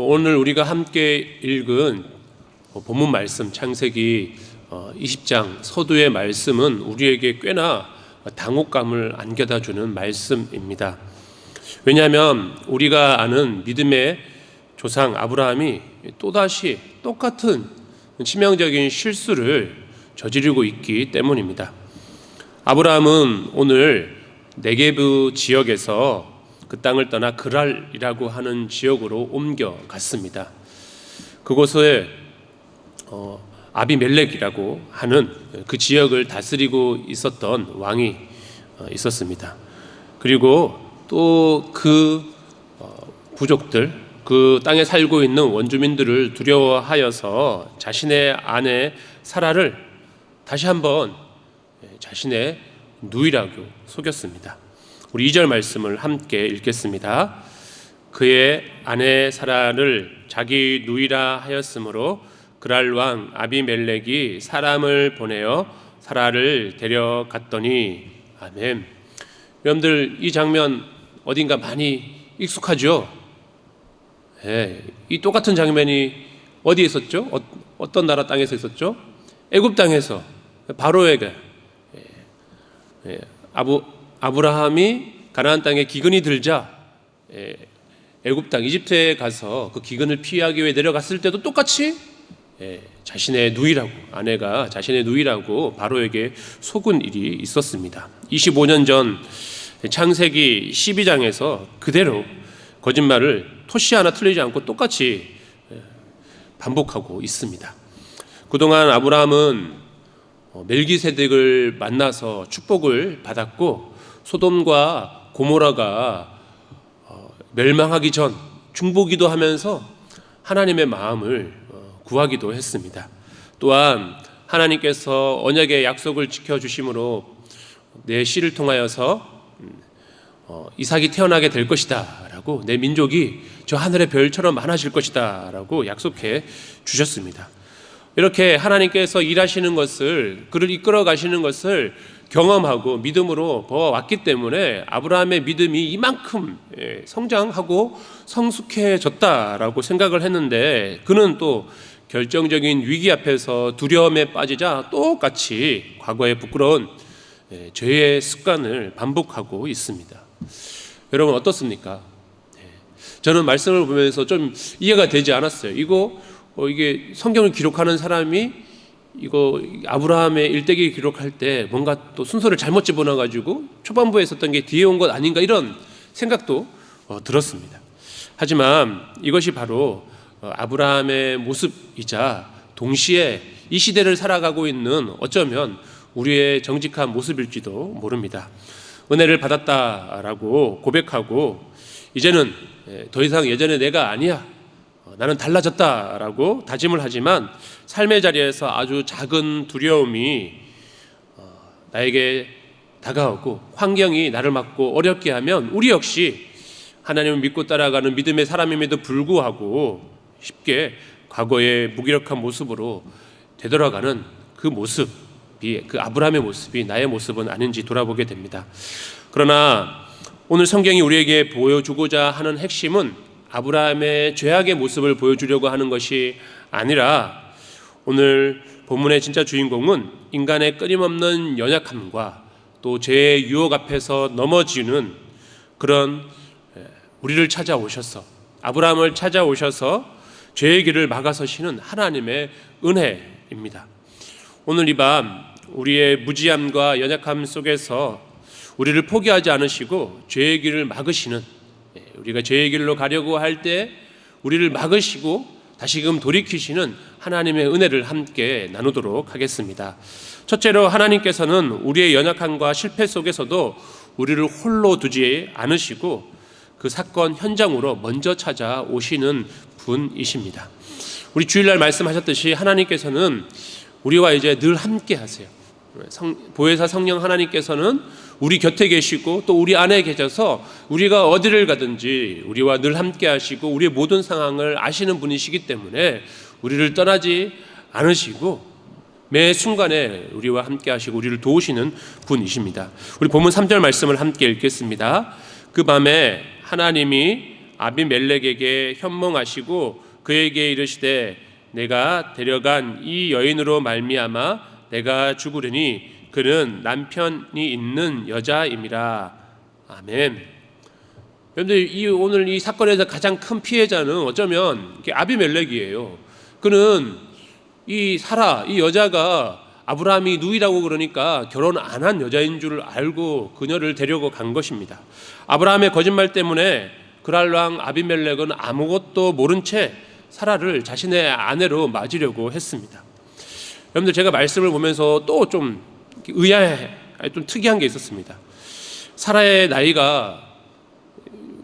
오늘 우리가 함께 읽은 본문 말씀 창세기 20장 서두의 말씀은 우리에게 꽤나 당혹감을 안겨다 주는 말씀입니다. 왜냐하면 우리가 아는 믿음의 조상 아브라함이 또다시 똑같은 치명적인 실수를 저지르고 있기 때문입니다. 아브라함은 오늘 네게브 지역에서 그 땅을 떠나 그랄이라고 하는 지역으로 옮겨갔습니다. 그곳에 아비멜렉이라고 하는 그 지역을 다스리고 있었던 왕이 있었습니다. 그리고 또 그 부족들, 그 땅에 살고 있는 원주민들을 두려워하여서 자신의 아내 사라를 다시 한번 자신의 누이라고 속였습니다. 우리 2절 말씀을 함께 읽겠습니다. 그의 아내 사라를 자기 누이라 하였으므로 그랄 왕 아비멜렉이 사람을 보내어 사라를 데려갔더니. 아멘. 여러분들 이 장면 어딘가 많이 익숙하죠? 네, 이 똑같은 장면이 어디에 있었죠? 어떤 나라 땅에서 있었죠? 애굽 땅에서 바로에게 아브라함이 가나안 땅에 기근이 들자 애굽 땅 이집트에 가서 그 기근을 피하기 위해 내려갔을 때도 똑같이 자신의 누이라고, 아내가 자신의 누이라고 바로에게 속은 일이 있었습니다. 25년 전 창세기 12장에서 그대로 거짓말을 토시 하나 틀리지 않고 똑같이 반복하고 있습니다. 그동안 아브라함은 멜기세덱을 만나서 축복을 받았고, 소돔과 고모라가 멸망하기 전 중보기도 하면서 하나님의 마음을 구하기도 했습니다. 또한 하나님께서 언약의 약속을 지켜주심으로 내 씨를 통하여서 이삭이 태어나게 될 것이다 라고, 내 민족이 저 하늘의 별처럼 많아질 것이다 라고 약속해 주셨습니다. 이렇게 하나님께서 일하시는 것을, 그를 이끌어 가시는 것을 경험하고 믿음으로 보아왔기 때문에 아브라함의 믿음이 이만큼 성장하고 성숙해졌다라고 생각을 했는데, 그는 또 결정적인 위기 앞에서 두려움에 빠지자 똑같이 과거의 부끄러운 죄의 습관을 반복하고 있습니다. 여러분 어떻습니까? 저는 말씀을 보면서 좀 이해가 되지 않았어요. 이게 성경을 기록하는 사람이 이거 아브라함의 일대기 기록할 때 뭔가 또 순서를 잘못 집어넣어가지고 초반부에 있었던 게 뒤에 온 것 아닌가, 이런 생각도 들었습니다. 하지만 이것이 바로 아브라함의 모습이자 동시에 이 시대를 살아가고 있는 어쩌면 우리의 정직한 모습일지도 모릅니다. 은혜를 받았다라고 고백하고 이제는 더 이상 예전의 내가 아니야, 나는 달라졌다라고 다짐을 하지만 삶의 자리에서 아주 작은 두려움이 나에게 다가오고 환경이 나를 막고 어렵게 하면 우리 역시 하나님을 믿고 따라가는 믿음의 사람임에도 불구하고 쉽게 과거의 무기력한 모습으로 되돌아가는 그 모습이, 그 아브라함의 모습이 나의 모습은 아닌지 돌아보게 됩니다. 그러나 오늘 성경이 우리에게 보여주고자 하는 핵심은 아브라함의 죄악의 모습을 보여주려고 하는 것이 아니라, 오늘 본문의 진짜 주인공은 인간의 끊임없는 연약함과 또 죄의 유혹 앞에서 넘어지는 그런 우리를 찾아오셔서, 아브라함을 찾아오셔서 죄의 길을 막아서시는 하나님의 은혜입니다. 오늘 이 밤 우리의 무지함과 연약함 속에서 우리를 포기하지 않으시고 죄의 길을 막으시는, 우리가 죄의 길로 가려고 할 때 우리를 막으시고 다시금 돌이키시는 하나님의 은혜를 함께 나누도록 하겠습니다. 첫째로, 하나님께서는 우리의 연약함과 실패 속에서도 우리를 홀로 두지 않으시고 그 사건 현장으로 먼저 찾아오시는 분이십니다. 우리 주일날 말씀하셨듯이 하나님께서는 우리와 이제 늘 함께 하세요. 보혜사 성령 하나님께서는 우리 곁에 계시고 또 우리 안에 계셔서 우리가 어디를 가든지 우리와 늘 함께 하시고 우리의 모든 상황을 아시는 분이시기 때문에 우리를 떠나지 않으시고 매 순간에 우리와 함께 하시고 우리를 도우시는 분이십니다. 우리 본문 3절 말씀을 함께 읽겠습니다. 그 밤에 하나님이 아비멜렉에게 현몽하시고 그에게 이르시되 내가 데려간 이 여인으로 말미암아 내가 죽으리니 그는 남편이 있는 여자임이라. 아멘. 여러분들, 오늘 이 사건에서 가장 큰 피해자는 어쩌면 아비멜렉이에요. 그는 이 사라, 이 여자가 아브라함이 누이라고 그러니까 결혼 안 한 여자인 줄 알고 그녀를 데리고 간 것입니다. 아브라함의 거짓말 때문에 그랄 왕 아비멜렉은 아무것도 모른 채 사라를 자신의 아내로 맞으려고 했습니다. 여러분들, 제가 말씀을 보면서 또 좀 좀 특이한 게 있었습니다. 사라의 나이가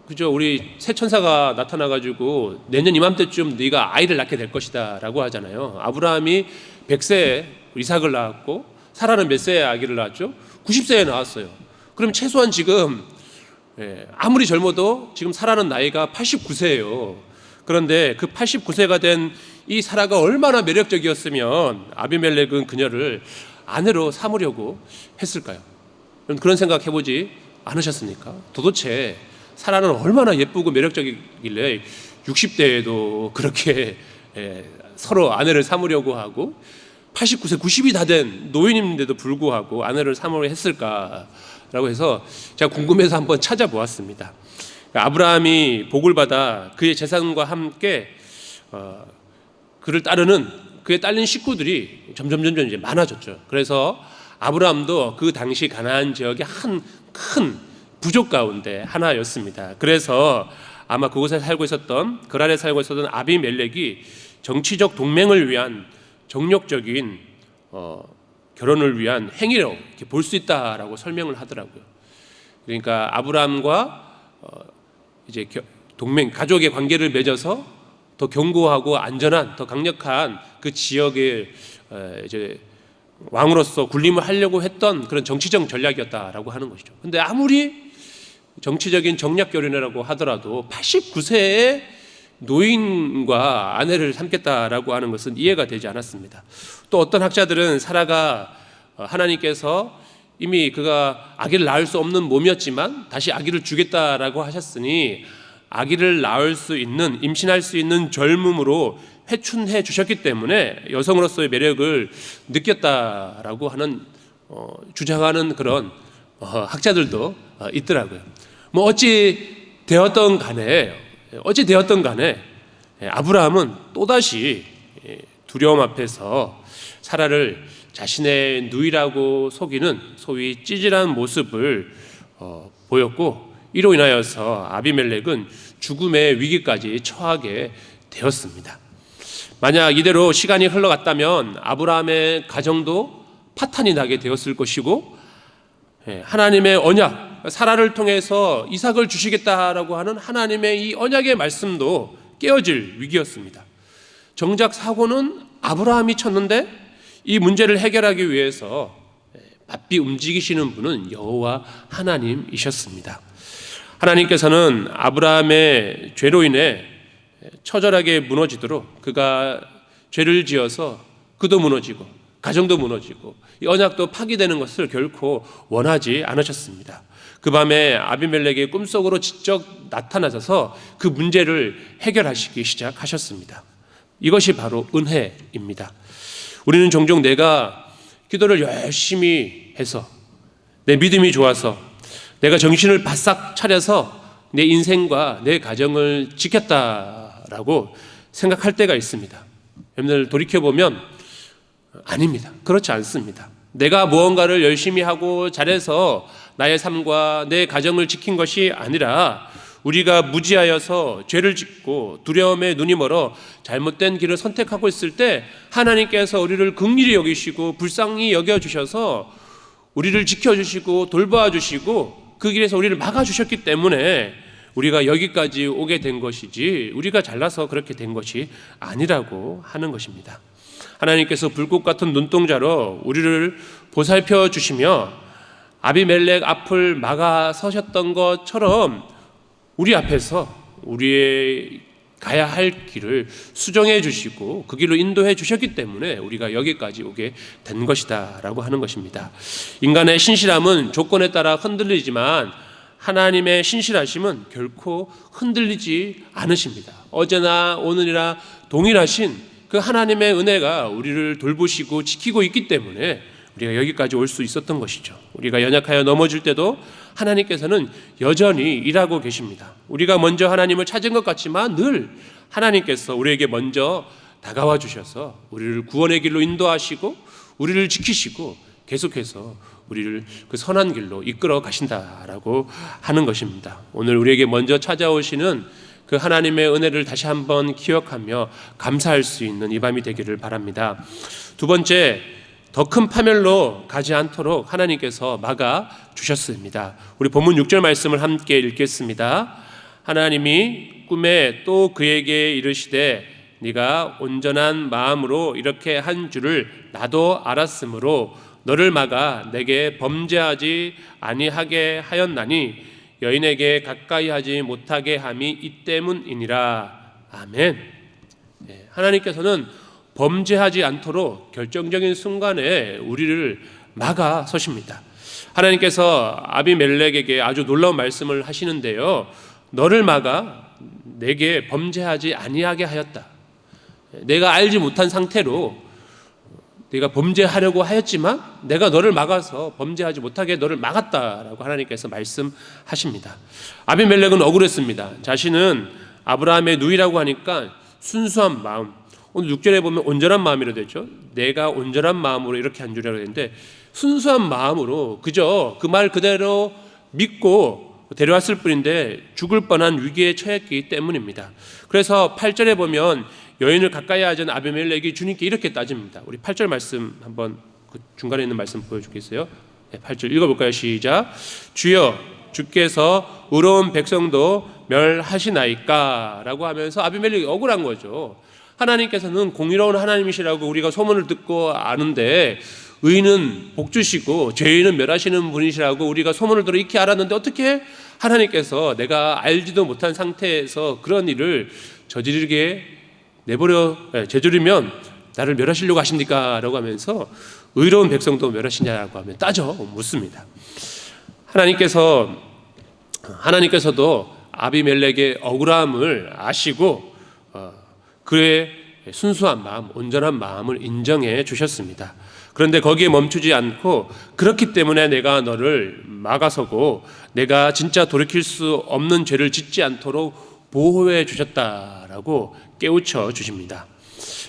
그죠, 우리 새 천사가 나타나가지고 내년 이맘때쯤 네가 아이를 낳게 될 것이다라고 하잖아요. 아브라함이 100세에 이삭을 낳았고 사라는 몇 세에 아기를 낳았죠? 90세에 낳았어요. 그럼 최소한 지금 아무리 젊어도 지금 사라는 나이가 89세예요. 그런데 그 89세가 된 이 사라가 얼마나 매력적이었으면 아비멜렉은 그녀를 아내로 삼으려고 했을까요? 그런 생각 해보지 않으셨습니까? 도대체 사라는 얼마나 예쁘고 매력적이길래 60대에도 그렇게 서로 아내를 삼으려고 하고 89세, 90이 다 된 노인인데도 불구하고 아내를 삼으려 했을까라고 해서 제가 궁금해서 한번 찾아보았습니다. 아브라함이 복을 받아 그의 재산과 함께 그를 따르는 그의 딸린 식구들이 점점 이제 많아졌죠. 그래서 아브라함도 그 당시 가나안 지역의 한 큰 부족 가운데 하나였습니다. 그래서 아마 그곳에 살고 있었던 그랄에 살고 있었던 아비멜렉이 정치적 동맹을 위한 정력적인 결혼을 위한 행위로 이렇게 볼 수 있다라고 설명을 하더라고요. 그러니까 아브라함과 이제 동맹 가족의 관계를 맺어서 더 견고하고 안전한 더 강력한 그 지역의 이제 왕으로서 군림을 하려고 했던 그런 정치적 전략이었다라고 하는 것이죠. 근데 아무리 정치적인 정략 결혼이라고 하더라도 89세의 노인과 아내를 삼겠다라고 하는 것은 이해가 되지 않았습니다. 또 어떤 학자들은 사라가 하나님께서 이미 그가 아기를 낳을 수 없는 몸이었지만 다시 아기를 주겠다라고 하셨으니 아기를 낳을 수 있는, 임신할 수 있는 젊음으로 회춘해 주셨기 때문에 여성으로서의 매력을 느꼈다라고 하는 주장하는 그런 학자들도 있더라고요. 뭐 어찌 되었던 간에 아브라함은 또다시 두려움 앞에서 사라를 자신의 누이라고 속이는 소위 찌질한 모습을 보였고, 이로 인하여서 아비멜렉은 죽음의 위기까지 처하게 되었습니다. 만약 이대로 시간이 흘러갔다면 아브라함의 가정도 파탄이 나게 되었을 것이고, 하나님의 언약, 사라를 통해서 이삭을 주시겠다라고 하는 하나님의 이 언약의 말씀도 깨어질 위기였습니다. 정작 사고는 아브라함이 쳤는데 이 문제를 해결하기 위해서 바삐 움직이시는 분은 여호와 하나님이셨습니다. 하나님께서는 아브라함의 죄로 인해 처절하게 무너지도록, 그가 죄를 지어서 그도 무너지고 가정도 무너지고 이 언약도 파기되는 것을 결코 원하지 않으셨습니다. 그 밤에 아비멜렉의 꿈속으로 직접 나타나셔서 그 문제를 해결하시기 시작하셨습니다. 이것이 바로 은혜입니다. 우리는 종종 내가 기도를 열심히 해서, 내 믿음이 좋아서, 내가 정신을 바싹 차려서 내 인생과 내 가정을 지켰다라고 생각할 때가 있습니다. 여러분들 돌이켜보면 아닙니다. 그렇지 않습니다. 내가 무언가를 열심히 하고 잘해서 나의 삶과 내 가정을 지킨 것이 아니라 우리가 무지하여서 죄를 짓고 두려움에 눈이 멀어 잘못된 길을 선택하고 있을 때 하나님께서 우리를 긍휼히 여기시고 불쌍히 여겨주셔서 우리를 지켜주시고 돌봐주시고 그 길에서 우리를 막아주셨기 때문에 우리가 여기까지 오게 된 것이지, 우리가 잘나서 그렇게 된 것이 아니라고 하는 것입니다. 하나님께서 불꽃 같은 눈동자로 우리를 보살펴 주시며 아비멜렉 앞을 막아 서셨던 것처럼 우리 앞에서 우리의 가야 할 길을 수정해 주시고 그 길로 인도해 주셨기 때문에 우리가 여기까지 오게 된 것이다 라고 하는 것입니다. 인간의 신실함은 조건에 따라 흔들리지만 하나님의 신실하심은 결코 흔들리지 않으십니다. 어제나 오늘이나 동일하신 그 하나님의 은혜가 우리를 돌보시고 지키고 있기 때문에 우리가 여기까지 올 수 있었던 것이죠. 우리가 연약하여 넘어질 때도 하나님께서는 여전히 일하고 계십니다. 우리가 먼저 하나님을 찾은 것 같지만 늘 하나님께서 우리에게 먼저 다가와 주셔서 우리를 구원의 길로 인도하시고 우리를 지키시고 계속해서 우리를 그 선한 길로 이끌어 가신다라고 하는 것입니다. 오늘 우리에게 먼저 찾아오시는 그 하나님의 은혜를 다시 한번 기억하며 감사할 수 있는 이 밤이 되기를 바랍니다. 두 번째, 더 큰 파멸로 가지 않도록 하나님께서 막아 주셨습니다. 우리 본문 6절 말씀을 함께 읽겠습니다. 하나님이 꿈에 또 그에게 이르시되 네가 온전한 마음으로 이렇게 한 줄을 나도 알았으므로 너를 막아 내게 범죄하지 아니하게 하였나니 여인에게 가까이 하지 못하게 함이 이 때문이니라. 아멘. 하나님께서는 범죄하지 않도록 결정적인 순간에 우리를 막아 서십니다. 하나님께서 아비멜렉에게 아주 놀라운 말씀을 하시는데요. 너를 막아 내게 범죄하지 아니하게 하였다. 내가 알지 못한 상태로 네가 범죄하려고 하였지만 내가 너를 막아서 범죄하지 못하게 너를 막았다라고 하나님께서 말씀하십니다. 아비멜렉은 억울했습니다. 자신은 아브라함의 누이라고 하니까 순수한 마음, 오늘 6절에 보면 온전한 마음이라 되죠. 내가 온전한 마음으로 이렇게 한 줄이라고 했는데 순수한 마음으로 그저 그 말 그대로 믿고 데려왔을 뿐인데 죽을 뻔한 위기에 처했기 때문입니다. 그래서 8절에 보면 여인을 가까이 하자는 아비멜렉이 주님께 이렇게 따집니다. 우리 8절 말씀 한번 그 중간에 있는 말씀 보여주겠어요? 8절 읽어볼까요? 시작. 주여 주께서 의로운 백성도 멸하시나이까 라고 하면서 아비멜렉이 억울한 거죠. 하나님께서는 공의로운 하나님이시라고 우리가 소문을 듣고 아는데 의인은 복 주시고 죄인은 멸하시는 분이시라고 우리가 소문을 들어 익히 알았는데 어떻게 하나님께서 내가 알지도 못한 상태에서 그런 일을 저지르게 저지르면 나를 멸하시려고 하십니까? 라고 하면서 의로운 백성도 멸하시냐고 하면 따져 묻습니다. 하나님께서도 아비멜렉의 억울함을 아시고 그의 순수한 마음, 온전한 마음을 인정해 주셨습니다. 그런데 거기에 멈추지 않고 그렇기 때문에 내가 너를 막아서고 내가 진짜 돌이킬 수 없는 죄를 짓지 않도록 보호해 주셨다라고 깨우쳐 주십니다.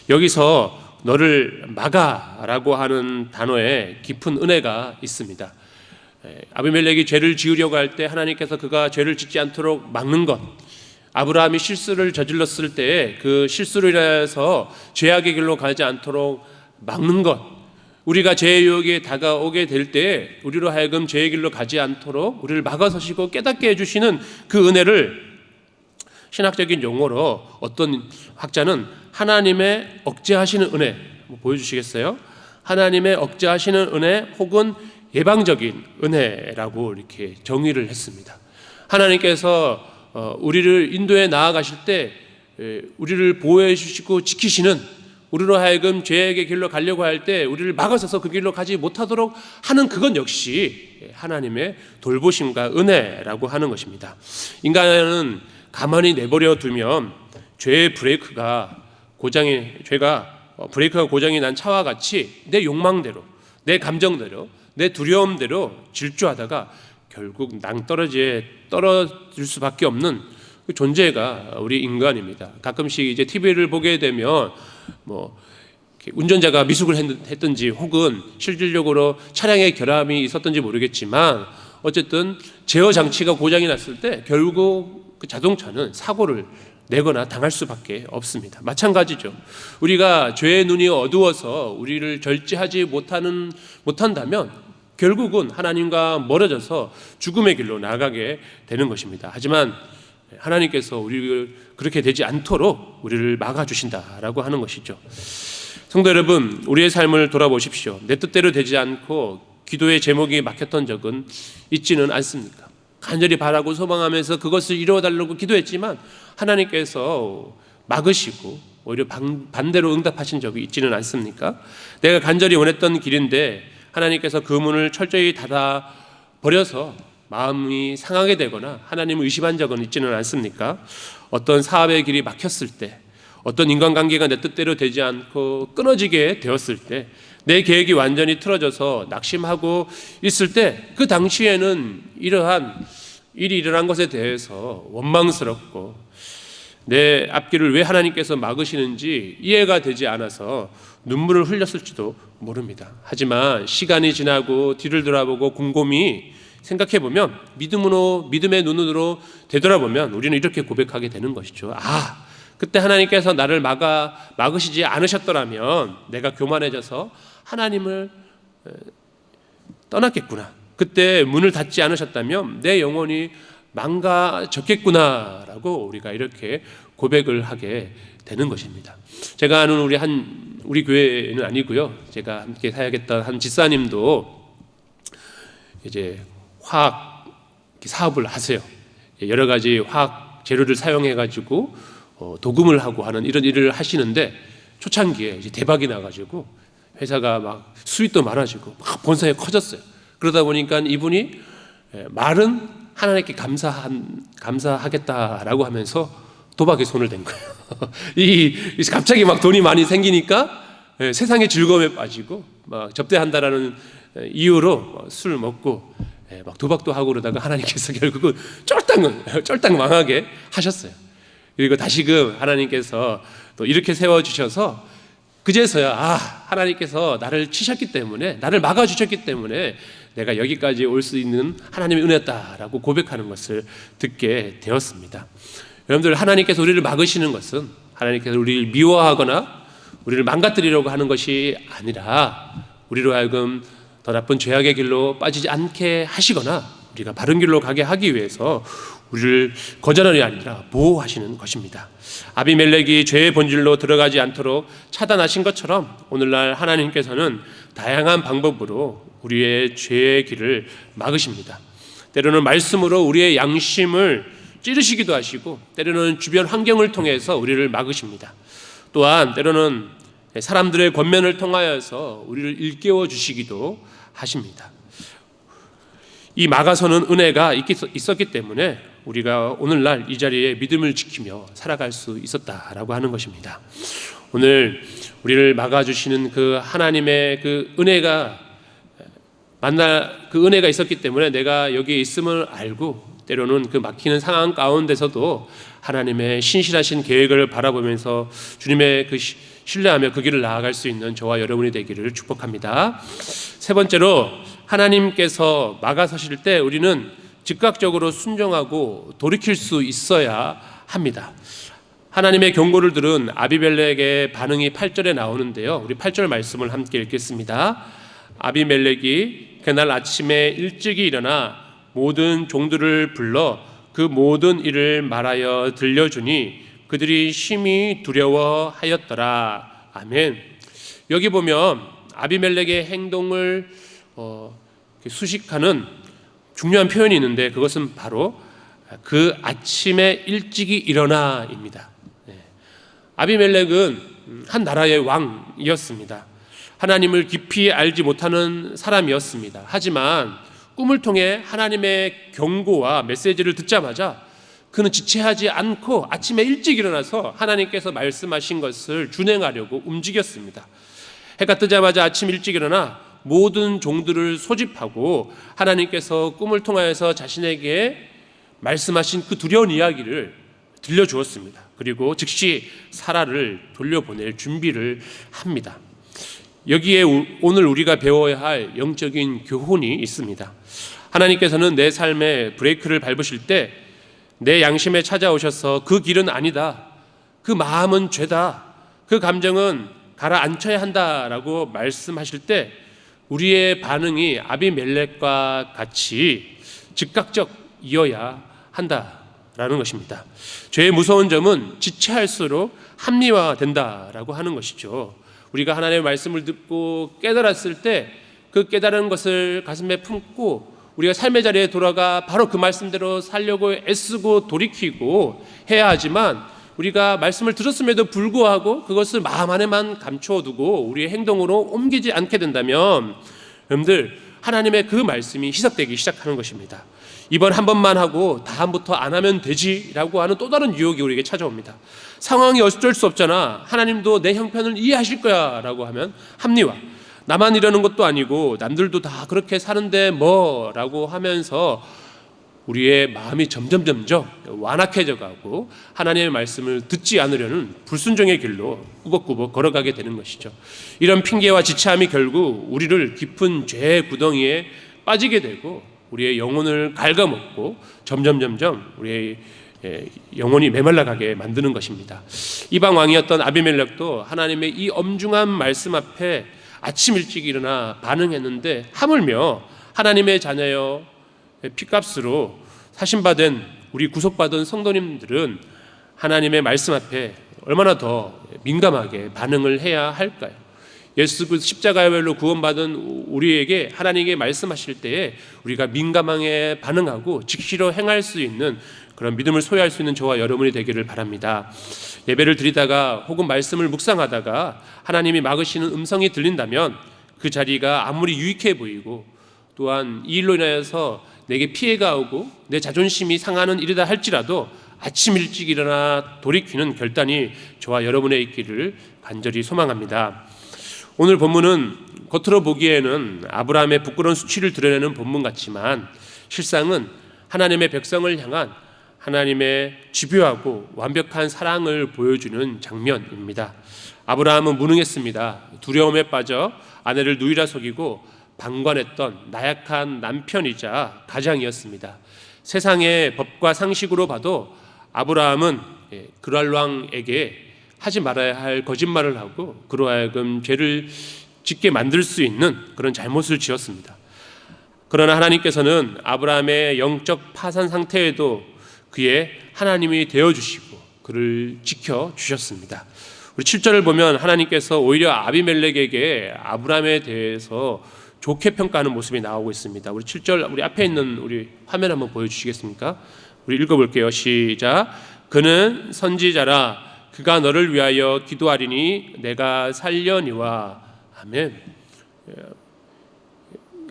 여기서 너를 막아라고 하는 단어에 깊은 은혜가 있습니다. 아비멜렉이 죄를 지으려고 할 때 하나님께서 그가 죄를 짓지 않도록 막는 것, 아브라함이 실수를 저질렀을 때 그 실수를 인해서 죄악의 길로 가지 않도록 막는 것, 우리가 죄의 유혹에 다가오게 될 때 우리로 하여금 죄의 길로 가지 않도록 우리를 막아서시고 깨닫게 해주시는 그 은혜를 신학적인 용어로 어떤 학자는 하나님의 억제하시는 은혜, 보여주시겠어요? 하나님의 억제하시는 은혜 혹은 예방적인 은혜라고 이렇게 정의를 했습니다. 하나님께서 우리를 인도에 나아가실 때 우리를 보호해 주시고 지키시는, 우리로 하여금 죄의 길로 가려고 할 때 우리를 막아서서 그 길로 가지 못하도록 하는 그건 역시 하나님의 돌보심과 은혜라고 하는 것입니다. 인간은 가만히 내버려 두면 죄의 브레이크가 고장이 난 차와 같이 내 욕망대로, 내 감정대로, 내 두려움대로 질주하다가 결국 낭떠러지에 떨어질 수밖에 없는 그 존재가 우리 인간입니다. 가끔씩 이제 TV를 보게 되면 운전자가 미숙을 했든지 혹은 실질적으로 차량의 결함이 있었든지 모르겠지만 어쨌든 제어 장치가 고장이 났을 때 결국 그 자동차는 사고를 내거나 당할 수밖에 없습니다. 마찬가지죠. 우리가 죄의 눈이 어두워서 우리를 절제하지 못한다면 결국은 하나님과 멀어져서 죽음의 길로 나아가게 되는 것입니다. 하지만 하나님께서 우리를 그렇게 되지 않도록 우리를 막아주신다라고 하는 것이죠. 성도 여러분, 우리의 삶을 돌아보십시오. 내 뜻대로 되지 않고 기도의 제목이 막혔던 적은 있지는 않습니까? 간절히 바라고 소망하면서 그것을 이루어달라고 기도했지만 하나님께서 막으시고 오히려 반대로 응답하신 적이 있지는 않습니까? 내가 간절히 원했던 길인데 하나님께서 그 문을 철저히 닫아 버려서 마음이 상하게 되거나 하나님을 의심한 적은 있지는 않습니까? 어떤 사업의 길이 막혔을 때, 어떤 인간관계가 내 뜻대로 되지 않고 끊어지게 되었을 때, 내 계획이 완전히 틀어져서 낙심하고 있을 때, 그 당시에는 이러한 일이 일어난 것에 대해서 원망스럽고 내 앞길을 왜 하나님께서 막으시는지 이해가 되지 않아서 눈물을 흘렸을지도 모릅니다. 하지만 시간이 지나고 뒤를 돌아보고 곰곰이 생각해보면, 믿음의 눈으로 되돌아보면 우리는 이렇게 고백하게 되는 것이죠. 그때 하나님께서 나를 막으시지 않으셨더라면 내가 교만해져서 하나님을 떠났겠구나. 그때 문을 닫지 않으셨다면 내 영혼이 망가졌겠구나라고 우리가 이렇게 고백을 하게 되는 것입니다. 제가 아는 우리 교회는 아니고요. 제가 함께 사역했던 한 집사님도 이제 화학 사업을 하세요. 여러 가지 화학 재료를 사용해 가지고 도금을 하고 하는 이런 일을 하시는데, 초창기에 이제 대박이 나가지고 회사가 막 수익도 많아지고 막 본사에 커졌어요. 그러다 보니까 이분이 말은 하나님께 감사하겠다라고 하면서 도박에 손을 댄 거예요. 갑자기 막 돈이 많이 생기니까 세상의 즐거움에 빠지고 막 접대한다라는 이유로 술 먹고 막 도박도 하고 그러다가 하나님께서 결국은 쫄딱 망하게 하셨어요. 그리고 다시금 하나님께서 또 이렇게 세워주셔서 그제서야 하나님께서 나를 치셨기 때문에, 나를 막아주셨기 때문에 내가 여기까지 올 수 있는 하나님의 은혜였다라고 고백하는 것을 듣게 되었습니다. 여러분들, 하나님께서 우리를 막으시는 것은 하나님께서 우리를 미워하거나 우리를 망가뜨리려고 하는 것이 아니라 우리로 하여금 더 나쁜 죄악의 길로 빠지지 않게 하시거나 우리가 바른 길로 가게 하기 위해서 우리를 거절하는 게 아니라 보호하시는 것입니다. 아비멜렉이 죄의 본질로 들어가지 않도록 차단하신 것처럼 오늘날 하나님께서는 다양한 방법으로 우리의 죄의 길을 막으십니다. 때로는 말씀으로 우리의 양심을 찌르시기도 하시고, 때로는 주변 환경을 통해서 우리를 막으십니다. 또한 때로는 사람들의 권면을 통하여서 우리를 일깨워 주시기도 하십니다. 이 막아서는 은혜가 있었기 때문에 우리가 오늘날 이 자리에 믿음을 지키며 살아갈 수 있었다라고 하는 것입니다. 오늘 우리를 막아주시는 그 하나님의 그 은혜가 있었기 때문에 내가 여기에 있음을 알고, 때로는 그 막히는 상황 가운데서도 하나님의 신실하신 계획을 바라보면서 주님의 그 신뢰하며 그 길을 나아갈 수 있는 저와 여러분이 되기를 축복합니다. 세 번째로, 하나님께서 막아서실 때 우리는 즉각적으로 순종하고 돌이킬 수 있어야 합니다. 하나님의 경고를 들은 아비멜렉의 반응이 8절에 나오는데요. 우리 8절 말씀을 함께 읽겠습니다. 아비멜렉이 그날 아침에 일찍이 일어나 모든 종들을 불러 그 모든 일을 말하여 들려주니 그들이 심히 두려워하였더라. 아멘. 여기 보면 아비멜렉의 행동을 수식하는 중요한 표현이 있는데, 그것은 바로 그 아침에 일찍이 일어나입니다. 아비멜렉은 한 나라의 왕이었습니다. 하나님을 깊이 알지 못하는 사람이었습니다. 하지만 꿈을 통해 하나님의 경고와 메시지를 듣자마자 그는 지체하지 않고 아침에 일찍 일어나서 하나님께서 말씀하신 것을 준행하려고 움직였습니다. 해가 뜨자마자 아침 일찍 일어나 모든 종들을 소집하고 하나님께서 꿈을 통하여서 자신에게 말씀하신 그 두려운 이야기를 들려주었습니다. 그리고 즉시 사라를 돌려보낼 준비를 합니다. 여기에 오늘 우리가 배워야 할 영적인 교훈이 있습니다. 하나님께서는 내 삶에 브레이크를 밟으실 때 내 양심에 찾아오셔서 그 길은 아니다, 그 마음은 죄다, 그 감정은 가라앉혀야 한다라고 말씀하실 때 우리의 반응이 아비멜렉과 같이 즉각적이어야 한다라는 것입니다. 죄의 무서운 점은 지체할수록 합리화된다라고 하는 것이죠. 우리가 하나님의 말씀을 듣고 깨달았을 때 그 깨달은 것을 가슴에 품고 우리가 삶의 자리에 돌아가 바로 그 말씀대로 살려고 애쓰고 돌이키고 해야 하지만, 우리가 말씀을 들었음에도 불구하고 그것을 마음 안에만 감춰두고 우리의 행동으로 옮기지 않게 된다면, 여러분들, 하나님의 그 말씀이 희석되기 시작하는 것입니다. 이번 한 번만 하고 다음부터 안 하면 되지라고 하는 또 다른 유혹이 우리에게 찾아옵니다. 상황이 어쩔 수 없잖아. 하나님도 내 형편을 이해하실 거야 라고 하면 합리화. 나만 이러는 것도 아니고 남들도 다 그렇게 사는데 뭐 라고 하면서 우리의 마음이 점점 완악해져 가고 하나님의 말씀을 듣지 않으려는 불순종의 길로 꾸벅꾸벅 걸어가게 되는 것이죠. 이런 핑계와 지체함이 결국 우리를 깊은 죄의 구덩이에 빠지게 되고 우리의 영혼을 갉아먹고 점점 우리의 영혼이 메말라가게 만드는 것입니다. 이방 왕이었던 아비멜렉도 하나님의 이 엄중한 말씀 앞에 아침 일찍 일어나 반응했는데 하물며 하나님의 자녀여 피값으로 사신받은 우리 구속받은 성도님들은 하나님의 말씀 앞에 얼마나 더 민감하게 반응을 해야 할까요? 예수 그 십자가야말로 구원받은 우리에게 하나님께 말씀하실 때에 우리가 민감하게 반응하고 즉시로 행할 수 있는 그런 믿음을 소유할 수 있는 저와 여러분이 되기를 바랍니다. 예배를 드리다가 혹은 말씀을 묵상하다가 하나님이 막으시는 음성이 들린다면 그 자리가 아무리 유익해 보이고 또한 이 일로 인하여서 내게 피해가 오고 내 자존심이 상하는 일이다 할지라도 아침 일찍 일어나 돌이키는 결단이 저와 여러분의 있기를 간절히 소망합니다. 오늘 본문은 겉으로 보기에는 아브라함의 부끄러운 수치를 드러내는 본문 같지만 실상은 하나님의 백성을 향한 하나님의 집요하고 완벽한 사랑을 보여주는 장면입니다. 아브라함은 무능했습니다. 두려움에 빠져 아내를 누이라 속이고 방관했던 나약한 남편이자 가장이었습니다. 세상의 법과 상식으로 봐도 아브라함은 그랄 왕에게 하지 말아야 할 거짓말을 하고 그로 하여금 죄를 짓게 만들 수 있는 그런 잘못을 지었습니다. 그러나 하나님께서는 아브라함의 영적 파산 상태에도 그의 하나님이 되어주시고 그를 지켜주셨습니다. 우리 7절을 보면 하나님께서 오히려 아비멜렉에게 아브라함에 대해서 좋게 평가하는 모습이 나오고 있습니다. 우리 7절 우리 앞에 있는 우리 화면 한번 보여주시겠습니까? 우리 읽어볼게요. 시작. 그는 선지자라 그가 너를 위하여 기도하리니 내가 살려니와. 아멘.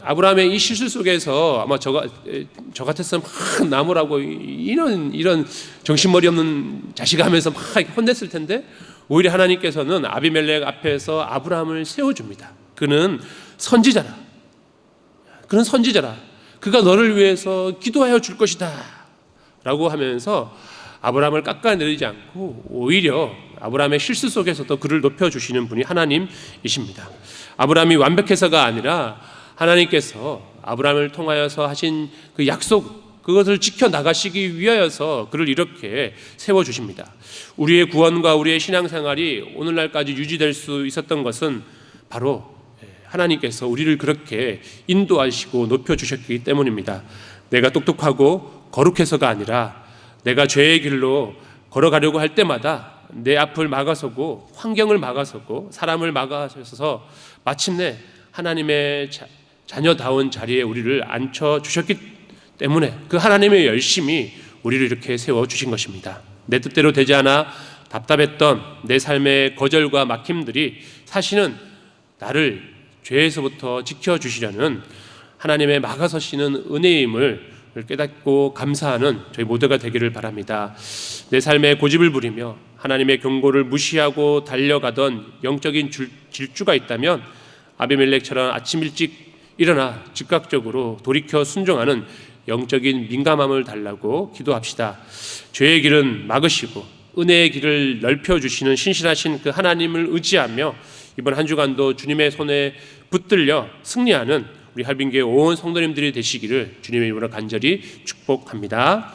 아브라함의 이 실수 속에서 아마 저 같았으면 막 나무라고 이런 정신머리 없는 자식 하면서 막 혼냈을 텐데 오히려 하나님께서는 아비멜렉 앞에서 아브라함을 세워줍니다. 그는 선지자라. 그가 너를 위해서 기도하여 줄 것이다 라고 하면서 아브라함을 깎아내리지 않고 오히려 아브라함의 실수 속에서도 그를 높여주시는 분이 하나님이십니다. 아브라함이 완벽해서가 아니라 하나님께서 아브라함을 통하여서 하신 그 약속 그것을 지켜나가시기 위하여서 그를 이렇게 세워주십니다. 우리의 구원과 우리의 신앙생활이 오늘날까지 유지될 수 있었던 것은 바로 하나님께서 우리를 그렇게 인도하시고 높여주셨기 때문입니다. 내가 똑똑하고 거룩해서가 아니라 내가 죄의 길로 걸어가려고 할 때마다 내 앞을 막아서고 환경을 막아서고 사람을 막아서서 마침내 하나님의 자녀다운 자리에 우리를 앉혀주셨기 때문에 그 하나님의 열심이 우리를 이렇게 세워주신 것입니다. 내 뜻대로 되지 않아 답답했던 내 삶의 거절과 막힘들이 사실은 나를 죄에서부터 지켜주시려는 하나님의 막아서시는 은혜임을 깨닫고 감사하는 저희 모두가 되기를 바랍니다. 내 삶에 고집을 부리며 하나님의 경고를 무시하고 달려가던 영적인 질주가 있다면 아비멜렉처럼 아침 일찍 일어나 즉각적으로 돌이켜 순종하는 영적인 민감함을 달라고 기도합시다. 죄의 길은 막으시고 은혜의 길을 넓혀주시는 신실하신 그 하나님을 의지하며 이번 한 주간도 주님의 손에 붙들려 승리하는 우리 할빈교회 온 성도님들이 되시기를 주님의 이름으로 간절히 축복합니다.